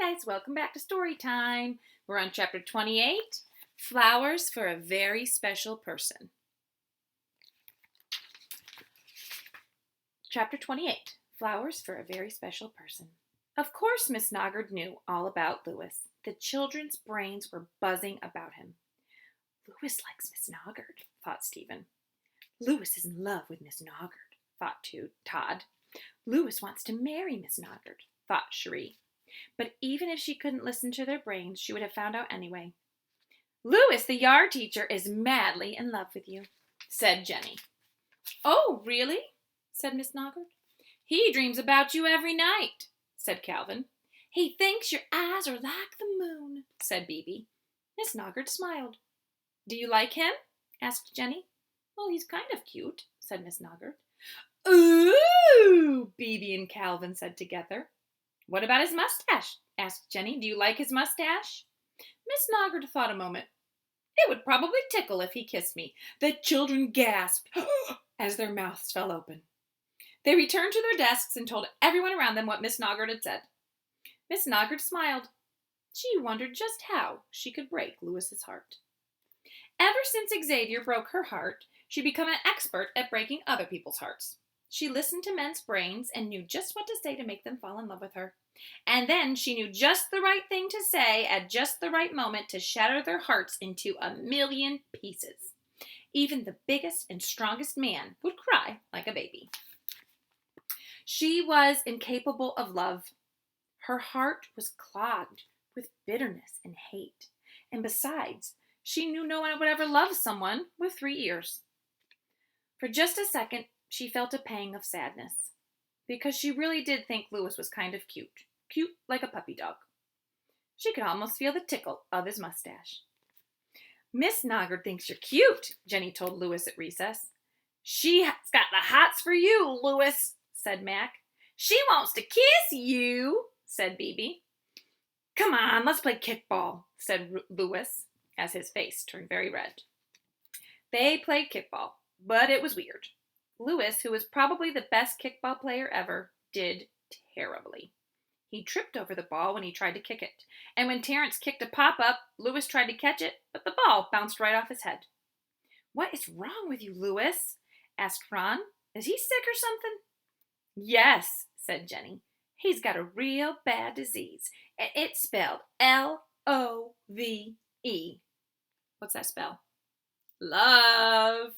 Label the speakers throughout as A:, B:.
A: guys, welcome back to story time. We're on chapter 28, Flowers for a Very Special Person. Chapter 28, Flowers for a Very Special Person. Of course, Miss Noggard knew all about Louis. The children's brains were buzzing about him. Louis likes Miss Noggard, thought Stephen. Louis is in love with Miss Noggard, thought Todd. Louis wants to marry Miss Noggard, thought Cherie. But even if she couldn't listen to their brains, she would have found out anyway. Louis, the yard teacher, is madly in love with you, said Jenny. Oh, really? Said Miss Noggard. He dreams about you every night, said Calvin. He thinks your eyes are like the moon, said Beebe. Miss Noggard smiled. Do you like him? Asked Jenny. Well, he's kind of cute, said Miss Noggard. Ooh, Beebe and Calvin said together. What about his mustache? Asked Jenny. Do you like his mustache? Miss Noggard thought a moment. It would probably tickle if he kissed me. The children gasped as their mouths fell open. They returned to their desks and told everyone around them what Miss Noggard had said. Miss Noggard smiled. She wondered just how she could break Louis's heart. Ever since Xavier broke her heart, she'd become an expert at breaking other people's hearts. She listened to men's brains and knew just what to say to make them fall in love with her. And then she knew just the right thing to say at just the right moment to shatter their hearts into a million pieces. Even the biggest and strongest man would cry like a baby. She was incapable of love. Her heart was clogged with bitterness and hate. And besides, she knew no one would ever love someone with 3 ears. For just a second, she felt a pang of sadness, because she really did think Louis was kind of cute like a puppy dog. She could almost feel the tickle of his mustache. Miss Noggard thinks you're cute, Jenny told Louis at recess. She's got the hots for you, Louis, said Mac. She wants to kiss you, said Beebe. Come on, let's play kickball, said Louis, as his face turned very red. They played kickball, but it was weird. Louis, who was probably the best kickball player ever, did terribly. He tripped over the ball when he tried to kick it, and when Terrence kicked a pop-up, Louis tried to catch it, but the ball bounced right off his head. What is wrong with you, Louis? Asked Ron. Is he sick or something? Yes, said Jenny. He's got a real bad disease, and it's spelled Love. What's that spell? Love.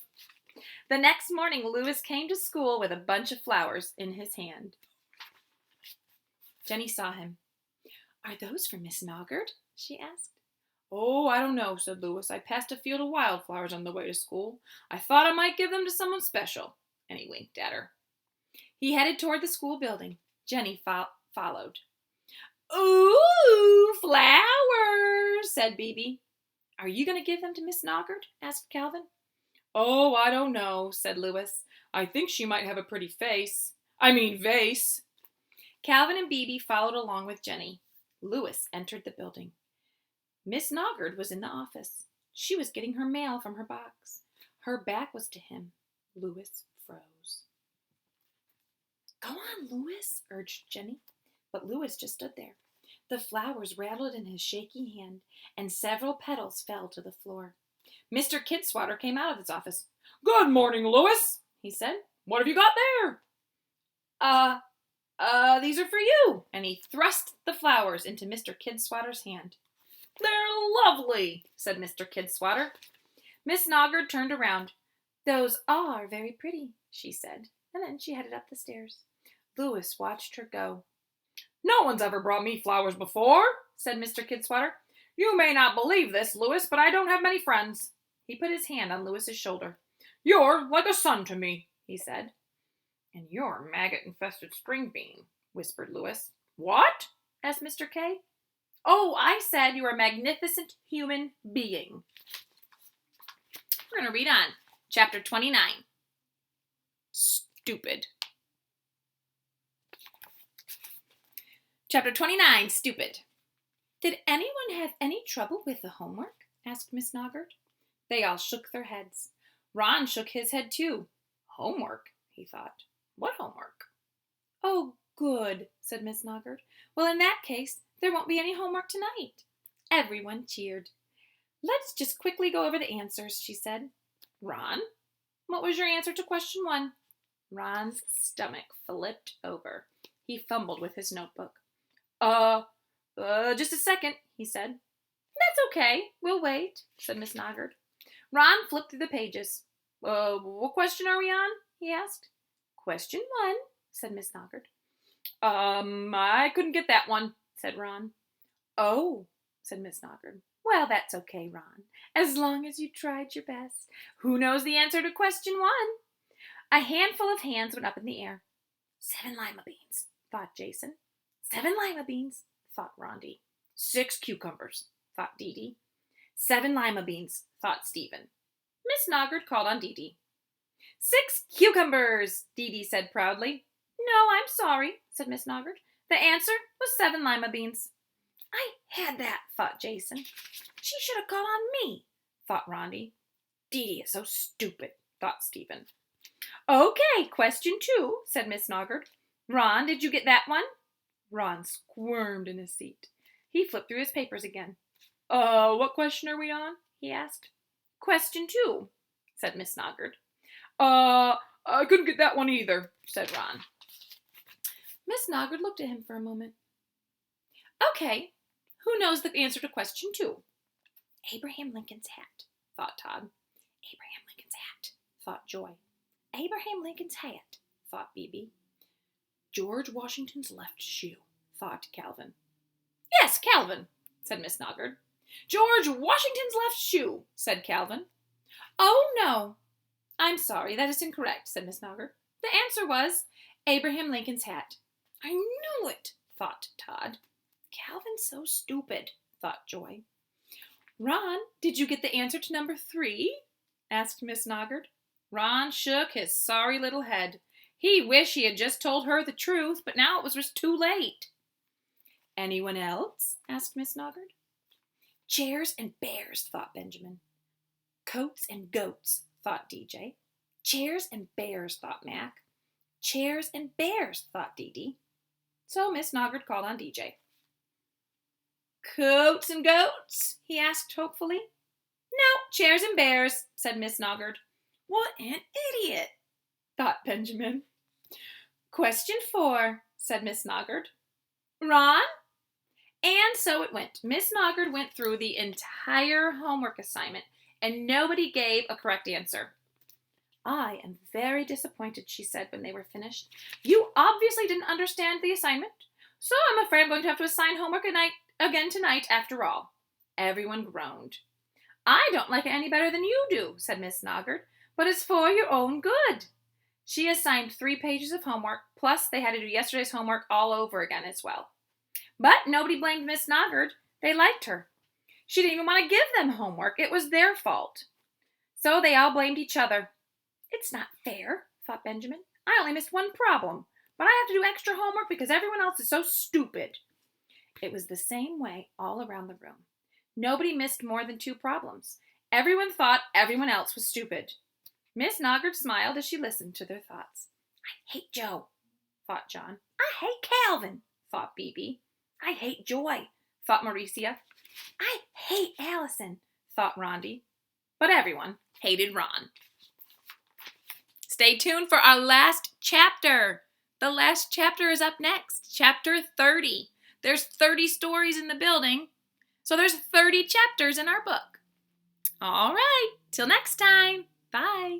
A: The next morning, Louis came to school with a bunch of flowers in his hand. Jenny saw him. Are those for Miss Noggard? She asked. Oh, I don't know, said Louis. I passed a field of wildflowers on the way to school. I thought I might give them to someone special. And he winked at her. He headed toward the school building. Jenny followed. Ooh, flowers, said Beebe. Are you going to give them to Miss Noggard? Asked Calvin. Oh, I don't know, said Louis. I think she might have a pretty vase. Calvin and Beebe followed along with Jenny. Louis entered the building. Miss Noggard was in the office. She was getting her mail from her box. Her back was to him. Louis froze. Go on, Louis, urged Jenny. But Louis just stood there. The flowers rattled in his shaky hand, and several petals fell to the floor. Mr. Kidswatter came out of his office. Good morning, Louis, he said. What have you got there? These are for you. And he thrust the flowers into Mr. Kidswatter's hand. They're lovely, said Mr. Kidswatter. Miss Noggard turned around. Those are very pretty, she said, and then she headed up the stairs. Louis watched her go. No one's ever brought me flowers before, said Mr. Kidswatter. You may not believe this, Louis, but I don't have many friends. He put his hand on Louis's shoulder. You're like a son to me, he said. And you're a maggot-infested string bean, whispered Louis. What? asked Mr. K. Oh, I said you're a magnificent human being. We're going to read on. Chapter 29. Stupid. Chapter 29, Stupid. Did anyone have any trouble with the homework? Asked Miss Noggard. They all shook their heads. Ron shook his head too. Homework, he thought. What homework? Oh, good, said Miss Noggard. Well, in that case, There won't be any homework tonight. Everyone cheered. Let's just quickly go over the answers, she said. Ron, what was your answer to question 1? Ron's stomach flipped over. He fumbled with his notebook. Just a second, he said. That's okay. We'll wait, said Miss Noggard. Ron flipped through the pages. What question are we on? He asked. Question 1, said Miss Noggard. I couldn't get that one, said Ron. Oh, said Miss Noggard. Well, that's okay, Ron, as long as you tried your best. Who knows the answer to question 1? A handful of hands went up in the air. 7 lima beans, thought Jason. 7 lima beans, thought Rondi. 6 cucumbers, thought Dee Dee. 7 lima beans, thought Stephen. Miss Noggard called on Dee Dee. 6 cucumbers, Dee Dee said proudly. No, I'm sorry, said Miss Noggard. The answer was 7 lima beans. I had that, thought Jason. She should have called on me, thought Rondi. Dee Dee is so stupid, thought Stephen. Okay, question 2, said Miss Noggard. Ron, did you get that one? Ron squirmed in his seat. He flipped through his papers again. What question are we on? He asked. Question 2, said Miss Noggard. I couldn't get that one either, said Ron. Miss Noggard looked at him for a moment. Okay, who knows the answer to question 2? Abraham Lincoln's hat, thought Todd. Abraham Lincoln's hat, thought Joy. Abraham Lincoln's hat, thought Bebe. George Washington's left shoe, thought Calvin. Yes, Calvin, said Miss Noggard. George Washington's left shoe, said Calvin. Oh, no. I'm sorry, that is incorrect, said Miss Noggard. The answer was Abraham Lincoln's hat. I knew it, thought Todd. Calvin's so stupid, thought Joy. Ron, did you get the answer to number 3? Asked Miss Noggard. Ron shook his sorry little head. He wished he had just told her the truth, but now it was just too late. Anyone else? Asked Miss Noggard. Chairs and bears, thought Benjamin. Coats and goats, thought DJ. Chairs and bears, thought Mac. Chairs and bears, thought Dee Dee. So Miss Noggard called on DJ. Coats and goats? He asked hopefully. No, chairs and bears, said Miss Noggard. What an idiot, thought Benjamin. Question 4, said Miss Noggard. Ron? And so it went. Miss Noggard went through the entire homework assignment, and nobody gave a correct answer. I am very disappointed, she said when they were finished. You obviously didn't understand the assignment, so I'm afraid I'm going to have to assign homework again tonight after all. Everyone groaned. I don't like it any better than you do, said Miss Noggard, but it's for your own good. She assigned 3 pages of homework, plus they had to do yesterday's homework all over again as well. But nobody blamed Miss Noggard. They liked her. She didn't even want to give them homework. It was their fault. So they all blamed each other. It's not fair, thought Benjamin. I only missed 1 problem, but I have to do extra homework because everyone else is so stupid. It was the same way all around the room. Nobody missed more than 2 problems. Everyone thought everyone else was stupid. Miss Noggard smiled as she listened to their thoughts. I hate Joe, thought John. I hate Calvin, thought Bebe. I hate Joy, thought Mauricia. I hate Allison, thought Rondi. But everyone hated Ron. Stay tuned for our last chapter. The last chapter is up next, chapter 30. There's 30 stories in the building, so there's 30 chapters in our book. All right, till next time. Bye.